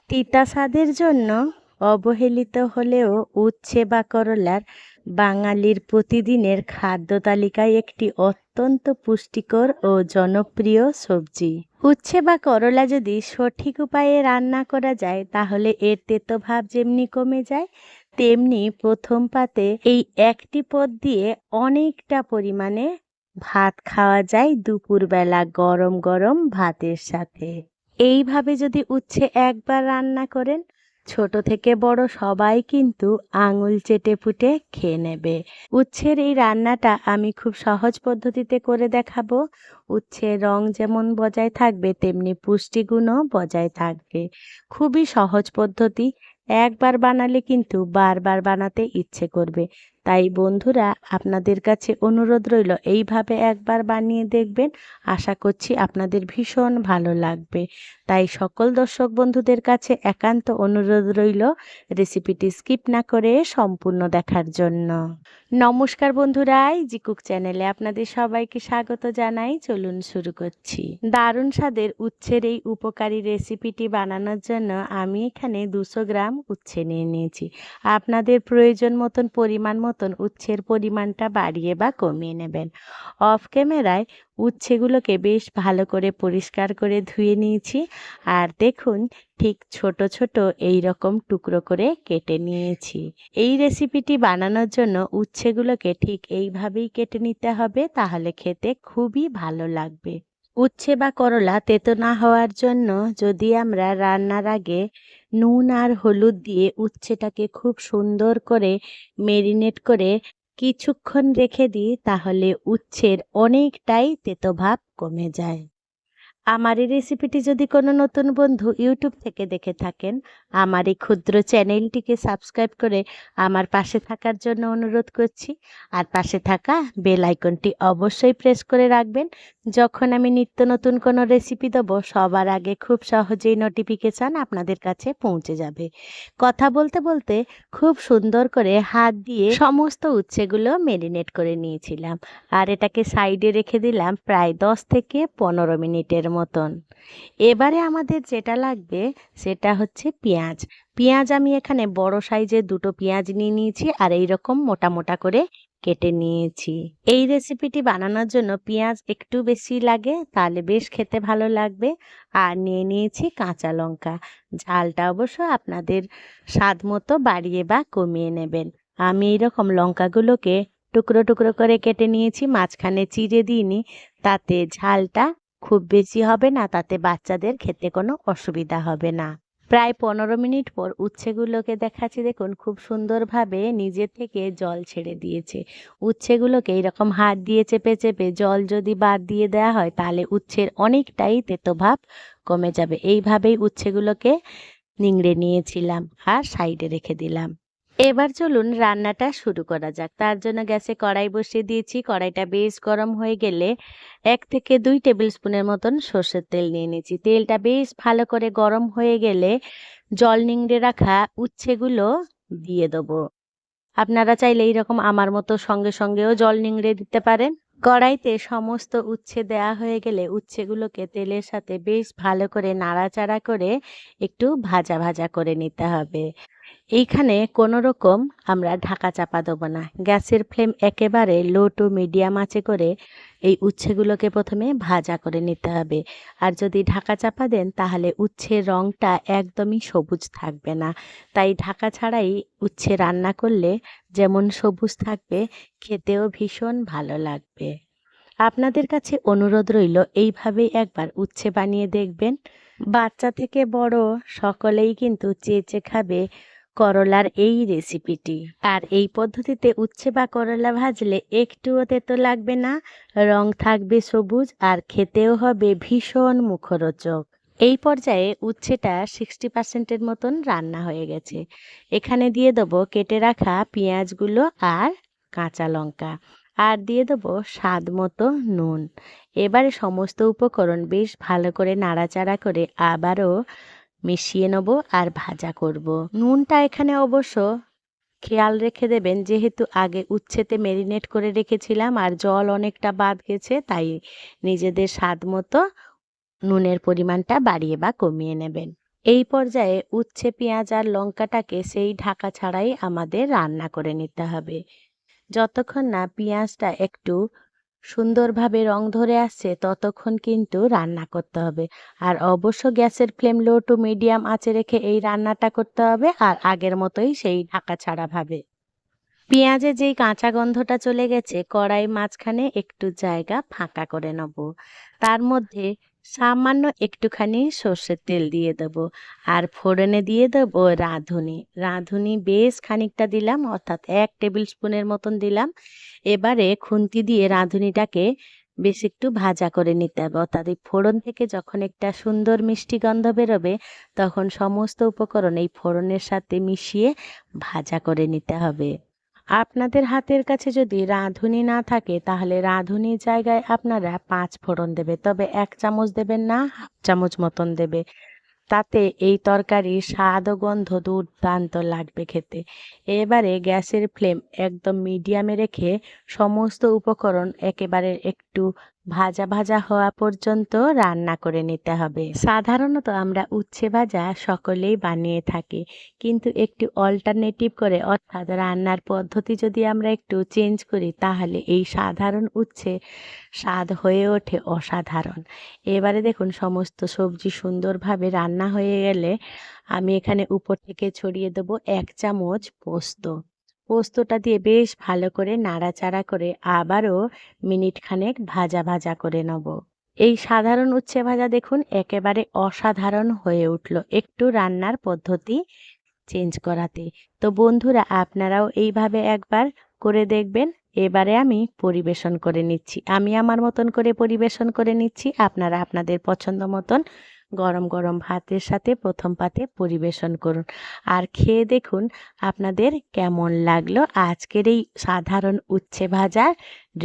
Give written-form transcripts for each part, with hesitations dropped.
তিতা স্বাদের জন্য অবহেলিত হলেও উচ্ছে বা করলার বাঙালির প্রতিদিনের খাদ্য তালিকায় একটি অত্যন্ত পুষ্টিকর ও জনপ্রিয় সবজি। উচ্ছে বা করলা যদি সঠিক উপায়ে রান্না করা যায় তাহলে এর তেতো ভাব যেমনি কমে যায়, তেমনি প্রথম পাতে এই একটি পদ দিয়ে অনেকটা পরিমাণে ভাত খাওয়া যায় দুপুরবেলা গরম গরম ভাতের সাথে। এইভাবে যদি উচ্ছে একবার রান্না করেন, ছোট থেকে বড় সবাই কিন্তু আঙুল চেটে পুটে খেয়ে নেবে। উচ্ছের এই রান্নাটা আমি খুব সহজ পদ্ধতিতে করে দেখাবো। উচ্ছের রং যেমন বজায় থাকবে তেমনি পুষ্টিগুণও বজায় থাকবে। খুবই সহজ পদ্ধতি, একবার বানালে কিন্তু বারবার বানাতে ইচ্ছে করবে। তাই বন্ধুরা, আপনাদের কাছে অনুরোধ রইল এইভাবে একবার বানিয়ে দেখবেন। আশা করছি আপনাদের ভীষণ ভালো লাগবে। তাই সকল দর্শক বন্ধুদের কাছে একান্ত অনুরোধ রইল রেসিপিটি স্কিপ না করে সম্পূর্ণ দেখার জন্য। নমস্কার বন্ধুরা, ইজি কুক চ্যানেলে আপনাদের সবাইকে স্বাগত জানাই। চলুন শুরু করছি। দারুণ স্বাদের উচ্ছের এই উপকারী রেসিপিটি বানানোর জন্য আমি এখানে 200 গ্রাম উচ্ছে নিয়ে নিয়েছি। আপনাদের প্রয়োজন মতন পরিমাণ মতন উচ্ছের পরিমাণটা বাড়িয়ে বা কমিয়ে নেবেন। অফ ক্যামেরায় উচ্ছেগুলোকে বেশ ভালো করে পরিষ্কার করে ধুয়ে নিয়েছি। আর দেখুন, ঠিক ছোট ছোট এই রকম টুকরো করে কেটে নিয়েছি। এই রেসিপিটি বানানোর জন্য উচ্ছেগুলোকে ঠিক এইভাবেই কেটে নিতে হবে, তাহলে খেতে খুবই ভালো লাগবে। উচ্ছে বা করলা তেতো না হওয়ার জন্য যদি আমরা রান্নার আগে নুন আর হলুদ দিয়ে উচ্ছেটাকে খুব সুন্দর করে মেরিনেট করে কিছুক্ষণ রেখে দিই, তাহলে উচ্ছের অনেকটাই তেতো ভাব কমে যায়। আমার এই রেসিপিটি যদি কোনো নতুন বন্ধু ইউটিউব থেকে দেখে থাকেন, আমার এই ক্ষুদ্র চ্যানেলটিকে সাবস্ক্রাইব করে আমার পাশে থাকার জন্য অনুরোধ করছি। আর পাশে থাকা বেল আইকনটি অবশ্যই প্রেস করে রাখবেন। যখন আমি নিত্য নতুন কোনো রেসিপি দেবো, সবার আগে খুব সহজেই নোটিফিকেশান আপনাদের কাছে পৌঁছে যাবে। কথা বলতে বলতে খুব সুন্দর করে হাত দিয়ে সমস্ত উচ্ছেগুলো মেরিনেট করে নিয়েছিলাম। আর এটাকে সাইডে রেখে দিলাম প্রায় 10 থেকে 15 মিনিটের মতন। এবারে আমাদের যেটা লাগবে সেটা হচ্ছে পেঁয়াজ। পেঁয়াজ আমি এখানে বড় সাইজের 2টো পেঁয়াজ নিয়ে নিয়েছি আর এই রকম মোটা মোটা করে কেটে নিয়েছি। এই রেসিপিটি বানানোর জন্য পেঁয়াজ একটু বেশি লাগে, তাহলে বেশ খেতে ভালো লাগবে। আর নিয়ে নিয়েছি কাঁচা লঙ্কা। ঝালটা অবশ্য আপনাদের স্বাদ মতো বাড়িয়ে বা কমিয়ে নেবেন। আমি এইরকম লঙ্কাগুলোকে টুকরো টুকরো করে কেটে নিয়েছি, মাঝখানে চিড়ে দিইনি। তাতে ঝালটা খুব বেশি হবে না, তাতে বাচ্চাদের খেতে কোনো অসুবিধা হবে না। প্রায় 15 মিনিট পর উচ্ছেগুলোকে দেখাচ্ছি, দেখুন খুব সুন্দরভাবে নিজে থেকে জল ছেড়ে দিয়েছে। উচ্ছেগুলোকে এইরকম হাত দিয়ে চেপে চেপে জল যদি বাদ দিয়ে দেওয়া হয়, তাহলে উচ্ছের অনেকটাই তেতো ভাব কমে যাবে। এইভাবেই উচ্ছেগুলোকে নিংড়ে নিয়েছিলাম আর সাইডে রেখে দিলাম। এবার চলুন রান্নাটা শুরু করা যাক। তার জন্য গ্যাসে কড়াই বসিয়ে দিয়েছি। কড়াইটা বেশ গরম হয়ে গেলে 1 থেকে 2 টেবিল স্পুনের মতন সর্ষের তেল নিয়ে নিয়েছি। তেলটা বেশ ভালো করে গরম হয়ে গেলে জল নিংড়ে রাখা উচ্ছেগুলো দিয়ে দেবো। আপনারা চাইলে এইরকম আমার মতো সঙ্গে সঙ্গেও জল নিংড়ে দিতে পারেন। কড়াইতে সমস্ত উচ্ছে দেয়া হয়ে গেলে উচ্ছেগুলোকে তেলের সাথে বেশ ভালো করে নাড়াচাড়া করে একটু ভাজা ভাজা করে নিতে হবে। এইখানে কোনো রকম আমরা ঢাকা চাপা দেবো না। গ্যাসের ফ্লেম একেবারে লো টু মিডিয়াম আঁচে করে এই উচ্ছেগুলোকে প্রথমে ভাজা করে নিতে হবে। আর যদি ঢাকা চাপা দেন তাহলে উচ্ছের রঙটা একদমই সবুজ থাকবে না। তাই ঢাকা ছাড়াই উচ্ছে রান্না করলে যেমন সবুজ থাকবে, খেতেও ভীষণ ভালো লাগবে। আপনাদের কাছে অনুরোধ রইল এইভাবেই একবার উচ্ছে বানিয়ে দেখবেন। বাচ্চা থেকে বড় সকলেই কিন্তু চেয়ে খাবে করলার এই রেসিপিটি। আর এই পদ্ধতিতে উচ্ছে বা করলা ভাজলে একটুও তেতো লাগবে না, রং থাকবে সবুজ আর খেতেও হবে ভীষণ মুখরোচক। এই পর্যায়ে উচ্ছেটা 60% মতন রান্না হয়ে গেছে। এখানে দিয়ে দেবো কেটে রাখা পেঁয়াজগুলো আর কাঁচা লঙ্কা, আর দিয়ে দেবো স্বাদ মতো নুন। এবারে সমস্ত উপকরণ বেশ ভালো করে নাড়াচাড়া করে আবারও মিশিয়ে নেব আর ভাজা করব। নুনটা এখানে অবশ্য খেয়াল রেখে দেবেন, যেহেতু আগে উচ্ছেতে মেরিনেট করে রেখেছিলাম আর জল অনেকটা বাদ গেছে, তাই নিজেদের স্বাদ মতো নুনের পরিমাণটা বাড়িয়ে বা কমিয়ে নেবেন। এই পর্যায়ে উচ্ছে পেঁয়াজ আর লঙ্কাটাকে সেই ঢাকা ছাড়াই আমাদের রান্না করে নিতে হবে। যতক্ষণ না পেঁয়াজটা একটু সুন্দরভাবে রং ধরে আসছে ততক্ষণ কিন্তু রান্না করতে হবে। আর অবশ্য গ্যাসের ফ্লেম লো টু মিডিয়াম আঁচে রেখে এই রান্নাটা করতে হবে, আর আগের মতোই সেই ঢাকা ছাড়া ভাবে। পেঁয়াজে যেই কাঁচা গন্ধটা চলে গেছে, কড়াই মাঝখানে একটু জায়গা ফাঁকা করে নেব। তার মধ্যে সামান্য একটুখানি সর্ষের তেল দিয়ে দেব, আর ফোড়নে দিয়ে দেব রাঁধুনি। রাঁধুনি বেশ খানিকটা দিলাম, অর্থাৎ 1 টেবিল স্পুনের মতন দিলাম। এবারে খুন্তি দিয়ে রাঁধুনিটাকে বেশ একটু ভাজা করে নিতে হবে, অর্থাৎ এই ফোড়ন থেকে যখন একটা সুন্দর মিষ্টি গন্ধ বেরোবে তখন সমস্ত উপকরণ এই ফোড়নের সাথে মিশিয়ে ভাজা করে নিতে হবে। আপনাদের হাতের কাছে যদি রাঁধুনি না থাকে তাহলে রাঁধুনির জায়গায় আপনারা 5 ফোড়ন দেবে, তবে 1 চামচ দেবেন না, হাফ চামচ মতন দেবে। তাতে এই তরকারির স্বাদ ও গন্ধ দুর্দান্ত লাগবে খেতে। এবারে গ্যাসের ফ্লেম একদম মিডিয়ামে রেখে সমস্ত উপকরণ একেবারে একটু ভাজা ভাজা হওয়া পর্যন্ত রান্না করে নিতে হবে। সাধারণত আমরা উচ্ছে ভাজা সকলেই বানিয়ে থাকি, কিন্তু একটু অল্টারনেটিভ করে, অর্থাৎ রান্নার পদ্ধতি যদি আমরা একটু চেঞ্জ করি তাহলে এই সাধারণ উচ্ছে স্বাদ হয়ে ওঠে অসাধারণ। এবারে দেখুন সমস্ত সবজি সুন্দরভাবে রান্না হয়ে গেলে আমি এখানে উপর থেকে ছড়িয়ে দেব 1 চামচ পোস্ত। পোস্তটা দিয়ে বেশ ভালো করে নাড়াচাড়া করে আবারও মিনিট খানেক ভাজা ভাজা করে নেব। এই সাধারণ উচ্ছে ভাজা দেখুন একেবারে অসাধারণ হয়ে উঠল একটু রান্নার পদ্ধতি চেঞ্জ করাতে। তো বন্ধুরা, আপনারাও এইভাবে একবার করে দেখবেন। এবারে আমি পরিবেশন করে নিচ্ছি। আমি আমার মতন করে পরিবেশন করে নিচ্ছি, আপনারা আপনাদের পছন্দ মতন গরম গরম ভাতের সাথে প্রথম পাতে পরিবেশন করুন। আর খেয়ে দেখুন আপনাদের কেমন লাগলো আজকের এই সাধারণ উচ্ছে ভাজার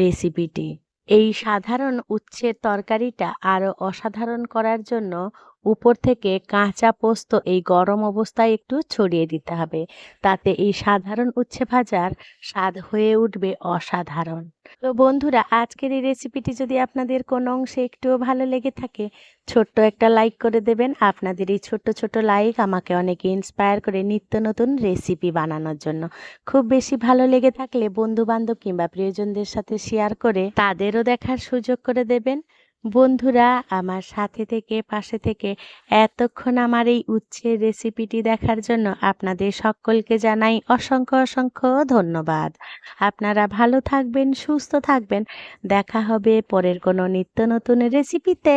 রেসিপিটি। এই সাধারণ উচ্ছের তরকারিটা আরও অসাধারণ করার জন্য উপর থেকে কাঁচা পোস্ত এই গরম অবস্থায় একটু ছড়িয়ে দিতে হবে, তাতে এই সাধারণ উচ্ছে ভাজার স্বাদ হয়ে উঠবে অসাধারণ। তো বন্ধুরা, আজকের এই রেসিপিটি যদি আপনাদের কোনো অংশে একটুও ভালো লেগে থাকে ছোট্ট একটা লাইক করে দেবেন। আপনাদের এই ছোট্ট ছোট্ট লাইক আমাকে অনেক ইন্সপায়ার করে নিত্য নতুন রেসিপি বানানোর জন্য। খুব বেশি ভালো লেগে থাকলে বন্ধু বান্ধব কিংবা প্রিয়জনদের সাথে শেয়ার করে তাদেরও দেখার সুযোগ করে দেবেন। বন্ধুরা, আমার সাথে থেকে পাশে থেকে এতক্ষণ আমার এই উচ্ছের রেসিপিটি দেখার জন্য আপনাদের সকলকে জানাই অসংখ্য অসংখ্য ধন্যবাদ। আপনারা ভালো থাকবেন, সুস্থ থাকবেন। দেখা হবে পরের কোনো নিত্য নতুন রেসিপিতে।